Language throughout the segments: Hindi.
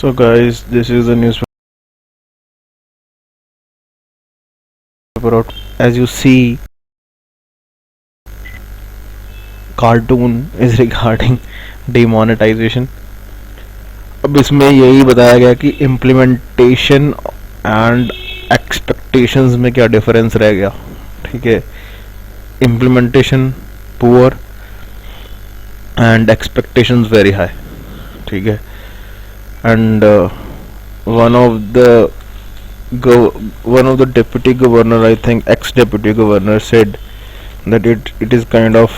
So guys, this is the newspaper out. As you see, cartoon is regarding demonetization. अब इसमें यही बताया गया कि इम्प्लीमेंटेशन एंड एक्सपेक्टेशंस में क्या डिफरेंस रह गया. ठीक है, implementation poor and expectations very high. ठीक है, and one of the deputy governor, I think ex-deputy governor, said that it is kind of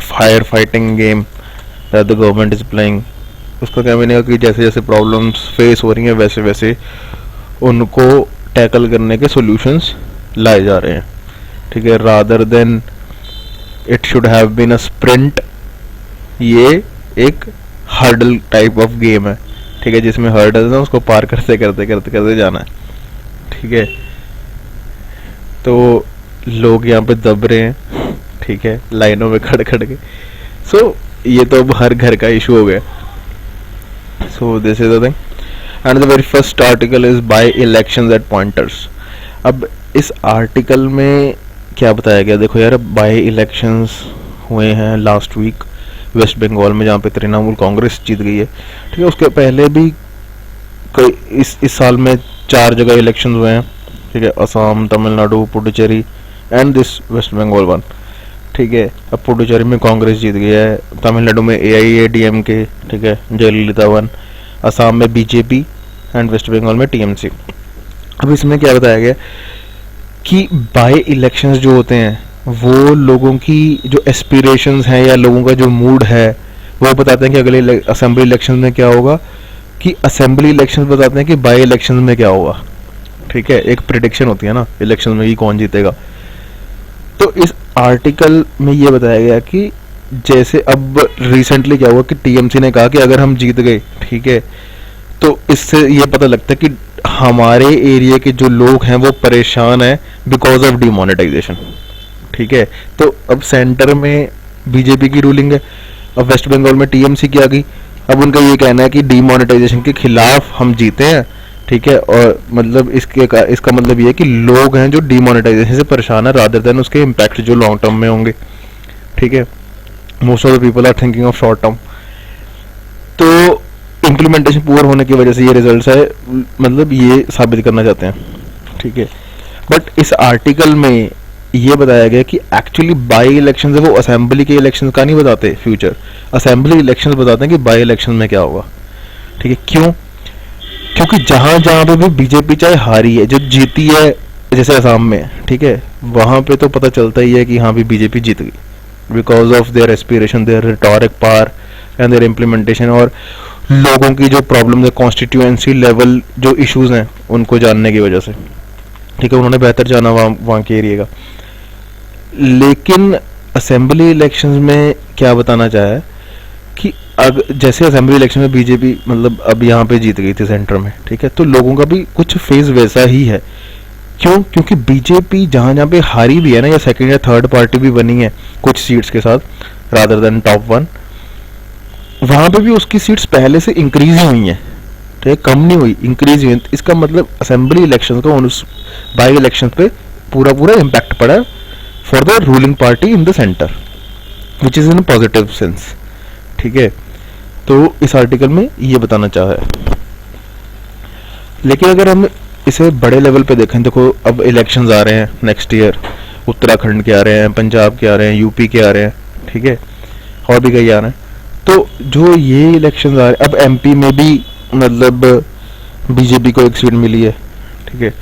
firefighting game that the government is playing. उसका क्या मीनिंग है कि जैसे जैसे प्रॉब्लम्स फेस हो रही हैं वैसे वैसे उनको टैकल करने के सॉल्यूशंस लाए जा रहे हैं. ठीक है, rather than it should have been a sprint. ये एक हर्डल टाइप ऑफ गेम है. ठीक है, जिसमें हर्डल है उसको पार करते करते करते करते जाना है. ठीक है, तो लोग यहाँ पे दब रहे हैं. ठीक है, लाइनों में खड़ खड़ के. सो ये तो अब हर घर का इशू हो गया. So this is the thing and the very first article is by elections at pointers. अब इस आर्टिकल में क्या बताया गया, देखो यार, बाय इलेक्शंस हुए हैं लास्ट वीक वेस्ट बंगाल में, जहाँ पे तृणमूल कांग्रेस जीत गई है. ठीक है, उसके पहले भी कई इस साल में 4 जगह इलेक्शन हुए हैं. ठीक है, Assam, Tamil Nadu, Puducherry and this West Bengal one. ठीक है, अब पुडुचेरी में कांग्रेस जीत गई है, तमिलनाडु में AIADMK, ठीक है, जयललिता वन, असम में BJP एंड वेस्ट बंगाल में TMC. अब इसमें क्या बताया गया कि बाय इलेक्शंस जो होते हैं वो लोगों की जो एस्पिरेशंस हैं या लोगों का जो मूड है वो बताते हैं कि अगले असेंबली इलेक्शन में क्या होगा, कि असेंबली इलेक्शन बताते हैं कि बाय इलेक्शन में क्या होगा. ठीक है, एक प्रिडिक्शन होती है ना इलेक्शन में कि कौन जीतेगा. तो इस आर्टिकल में ये बताया गया कि जैसे अब रिसेंटली क्या हुआ कि TMC ने कहा कि अगर हम जीत गए, ठीक है, तो इससे ये पता लगता है कि हमारे एरिया के जो लोग हैं वो परेशान हैं बिकॉज ऑफ डिमोनेटाइजेशन. ठीक है, तो अब सेंटर में BJP की रूलिंग है, अब वेस्ट बंगाल में TMC की आ गई. अब उनका ये कहना है कि डिमोनेटाइजेशन के खिलाफ हम जीते हैं. ठीक है, और मतलब इसका मतलब ये है कि लोग हैं जो डिमोनेटाइजेशन से परेशान है रादर देन उसके इम्पैक्ट जो लॉन्ग टर्म में होंगे. ठीक है, most of the people are thinking of short term. तो इम्प्लीमेंटेशन पुअर होने की वजह से ये रिजल्ट है, मतलब ये साबित करना चाहते हैं. ठीक है, बट इस आर्टिकल में ये बताया गया कि एक्चुअली बाई इलेक्शन है वो असेंबली के इलेक्शन का नहीं बताते. फ्यूचर असेंबली इलेक्शन बताते हैं कि बाई इलेक्शन में क्या होगा. ठीक है, क्यों? क्योंकि जहां जहां पे भी BJP चाहे हारी है, जो जीती है जैसे असम में, ठीक है, वहां पे तो पता चलता ही है कि हाँ भी BJP जीत गई because of their aspiration, their rhetoric power and their implementation, और लोगों की जो प्रॉब्लम है कॉन्स्टिट्यूएंसी लेवल जो इश्यूज हैं उनको जानने की वजह से. ठीक है, उन्होंने बेहतर जाना वहाँ के एरिया का. लेकिन असेंबली इलेक्शंस में क्या बताना चाहा है कि जैसे असेंबली इलेक्शन में BJP मतलब अब यहाँ पे जीत गई थी सेंटर में. ठीक है, तो लोगों का भी कुछ फेज वैसा ही है. क्यों? क्योंकि BJP जहाँ जहाँ पे हारी भी है ना, या सेकंड या थर्ड पार्टी भी बनी है कुछ सीट्स के साथ रादर देन टॉप वन, वहां पे भी उसकी सीट्स पहले से इंक्रीज ही हुई हैं. ठीक है, कम नहीं हुई, इंक्रीज हुई. इसका मतलब असेंबली इलेक्शन का बाई इलेक्शन पे पूरा पूरा इम्पैक्ट पड़ा for the ruling party in the centre, which is in positive sense. ठीक है, तो इस आर्टिकल में ये बताना चाहा है. लेकिन अगर हम इसे बड़े लेवल पे देखें, देखो अब इलेक्शंस आ रहे हैं नेक्स्ट ईयर, उत्तराखंड के आ रहे हैं, पंजाब के आ रहे हैं, UP के आ रहे हैं. ठीक है, और भी कई आ रहे हैं. तो जो ये इलेक्शंस आ रहे हैं, अब MP में भी मतलब BJP को एक सीट मिली है. ठीक है,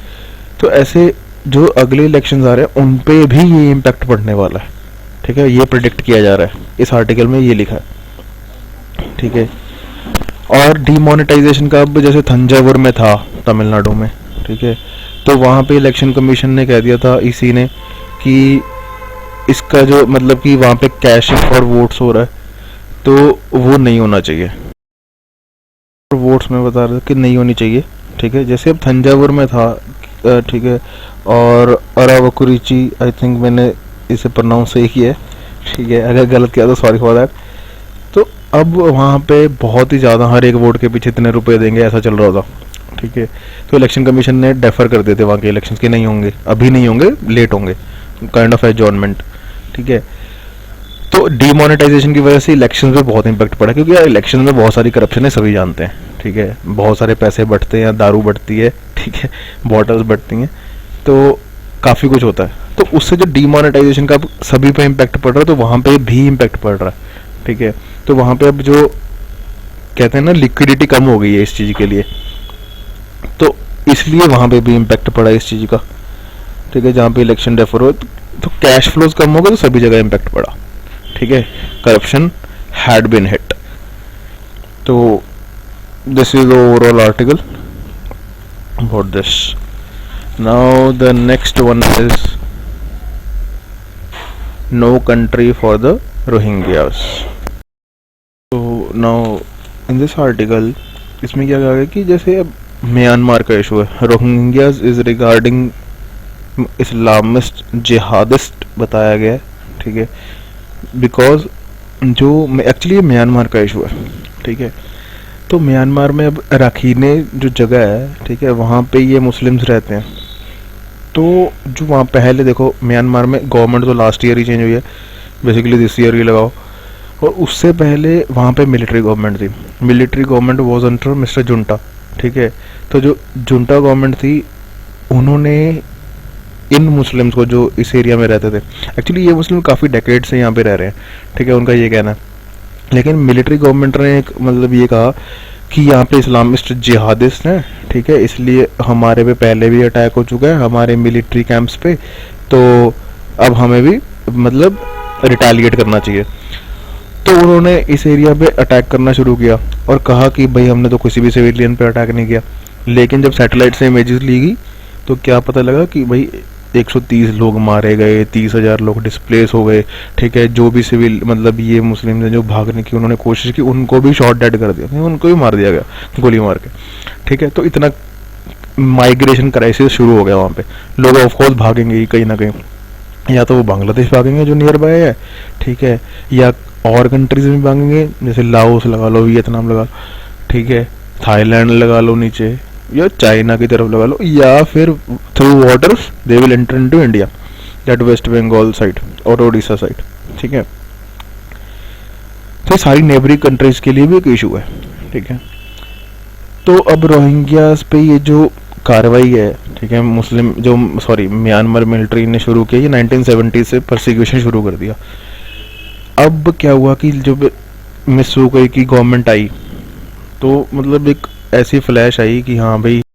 तो ऐसे जो अगले इलेक्शंस आ रहे हैं उन पे भी ये इम्पैक्ट पड़ने वाला है. ठीक है, ये प्रेडिक्ट किया जा रहा है, इस आर्टिकल में ये लिखा है. ठीक है, और डिमोनेटाइजेशन का अब जैसे थंजावुर में था तमिलनाडु में. ठीक है, तो वहाँ पे इलेक्शन कमीशन ने कह दिया था इसी ने कि इसका जो मतलब कि वहाँ पे कैशिंग फॉर वोट्स हो रहा है तो वो नहीं होना चाहिए. वोट्स में बता रहे कि नहीं होनी चाहिए. ठीक है, जैसे अब थंजावुर में था. ठीक है, और अरावकुरिची, आई थिंक मैंने इसे प्रोनाउंस सही किया है. ठीक है, अगर गलत किया तो सॉरी फॉर दैट. तो अब वहाँ पे बहुत ही ज़्यादा हर एक वोट के पीछे इतने रुपए देंगे ऐसा चल रहा था, ठीक है। तो इलेक्शन कमीशन ने डेफर कर देते वहाँ के इलेक्शंस के, नहीं होंगे अभी, नहीं होंगे, लेट होंगे, काइंड ऑफ एडजॉर्नमेंट, ठीक है। तो डीमोनेटाइजेशन की वजह से इलेक्शन पे बहुत इंपैक्ट पड़ा, क्योंकि यार इलेक्शन में बहुत सारी करप्शन है, सभी जानते हैं, ठीक है। बहुत सारे पैसे बढ़ते हैं, दारू बढ़ती है, ठीक है, बॉटल्स बढ़ती हैं, तो काफ़ी कुछ होता है। तो उससे जो डीमोनेटाइजेशन का सभी पे इम्पैक्ट पड़ रहा है, तो वहाँ पे भी इम्पैक्ट पड़ रहा है, ठीक है। तो वहाँ पे अब जो कहते हैं ना लिक्विडिटी कम हो गई है इस चीज़ के लिए, तो इसलिए वहाँ पे भी इम्पैक्ट पड़ा इस चीज़ का, ठीक है। जहाँ पे इलेक्शन डेफर हो तो कैश फ्लोज कम हो गए, तो सभी जगह इम्पैक्ट पड़ा, ठीक है। Corruption had been hit. तो this is the overall article about this. Now the next one is no country for the Rohingyas. तो नाउ इन दिस आर्टिकल इसमें क्या कहा गया कि जैसे अब म्यांमार का इशू है, Rohingyas is regarding Islamist jihadist बताया गया है, ठीक है। बिकॉज जो एक्चुअली म्यांमार का इशू है, ठीक है। तो म्यांमार में अब राखीने जो जगह है, ठीक है, वहाँ पे ये मुस्लिम्स रहते हैं। तो जो वहाँ पहले देखो म्यांमार में गवर्नमेंट तो लास्ट ईयर ही चेंज हुई है, बेसिकली दिस ईयर ही लगाओ, और उससे पहले वहाँ पे मिलिट्री गवर्नमेंट थी। Military government was under mister junta, ठीक है। तो जो जुंटा गवर्नमेंट थी उन्होंने इन मुस्लिम्स को जो इस एरिया में रहते थे, एक्चुअली ये मुस्लिम काफ़ी डेकेड से यहाँ पे रह रहे हैं, ठीक है, उनका ये कहना है। लेकिन मिलिट्री गवर्नमेंट ने एक मतलब ये कहा कि यहाँ पे इस्लामिस्ट जिहादिस्ट हैं, ठीक है, इसलिए हमारे पे पहले भी अटैक हो चुका है हमारे मिलिट्री कैंप्स पे, तो अब हमें भी मतलब रिटेलिएट करना चाहिए। तो उन्होंने इस एरिया पे अटैक करना शुरू किया और कहा कि भाई हमने तो किसी भी सिविलियन पे अटैक नहीं किया। लेकिन जब सैटेलाइट से इमेजेस ली गई तो क्या पता लगा कि भाई 130 लोग मारे गए, 30,000 लोग डिस्प्लेस हो गए, ठीक है। जो भी सिविल मतलब ये मुस्लिम ने जो भागने की उन्होंने कोशिश की उनको भी शॉट डेड कर दिया, उनको भी मार दिया गया गोली मार के, ठीक है। तो इतना माइग्रेशन क्राइसिस शुरू हो गया वहाँ पे। लोग ऑफकोर्स भागेंगे ही कहीं ना कहीं, या तो वो बांग्लादेश भागेंगे जो नियर बाय है, ठीक है, या और कंट्रीज में भागेंगे, जैसे लाओस लगा लो, वियतनाम लगा लो, ठीक है, थाईलैंड लगा लो नीचे, या चाइना की तरफ लगा लो, या फिर through waters they will enter into India, that West Bengal side और ओडिशा साइड, ठीक है। तो सारी नेबरिंग कंट्रीज के लिए भी एक इशू है, ठीक है। तो अब रोहिंग्यास पे ये जो कार्रवाई है, ठीक है, मुस्लिम जो म्यांमार मिलिट्री ने शुरू किया, ये 1970 से परसिक्यूशन शुरू कर दिया। अब क्या हुआ कि जब मिस की गवर्नमेंट आई तो मतलब एक ऐसी फ्लैश आई कि हाँ भाई